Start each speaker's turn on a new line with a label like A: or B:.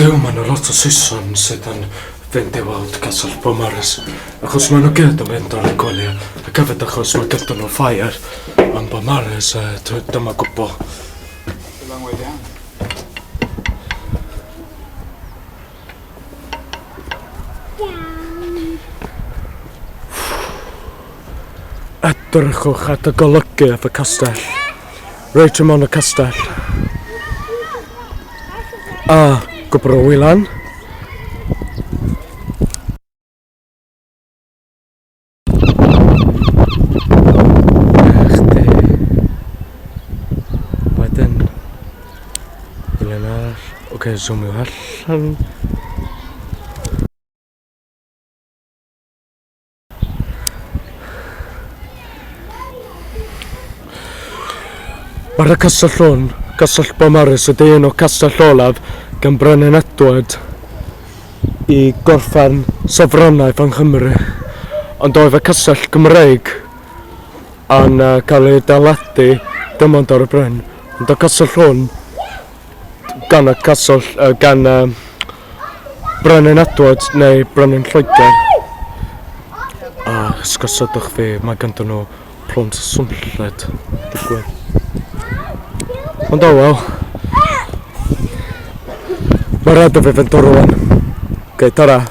A: Tiuman on lot o sisson sydd fynd i weld Castle Beaumaris. Achos maen nhw gyd yn mynd o'r gwyliau. Ac hefyd achos mae gyda nhw ffair. Ond Beaumaris, dyma gwbl.
B: It's a long way down.
A: Edrychwch at y golygu efo castell. Reit ym ond y castell. A gwbl o wylan. Wedyn. Wylan arall. Oce, zoomio allan. Mae'r castell hwn, Castell Beaumaris, ydy un o castell olaf gan Brenin Edward i gorffen sofranaeth yng Nghymru. Ond oedd y castell Gymreig yn cael ei adeiladu dim ond ar y Bryn. Ond y castell hwn gan Brenin Edward neu Brenin Lloegr. A ysgosodwch fi, mae ganddyn nhw plont swnlled digwydd. Ond o wel, mae rhaid o fi fynd o rwan. Oce, tara.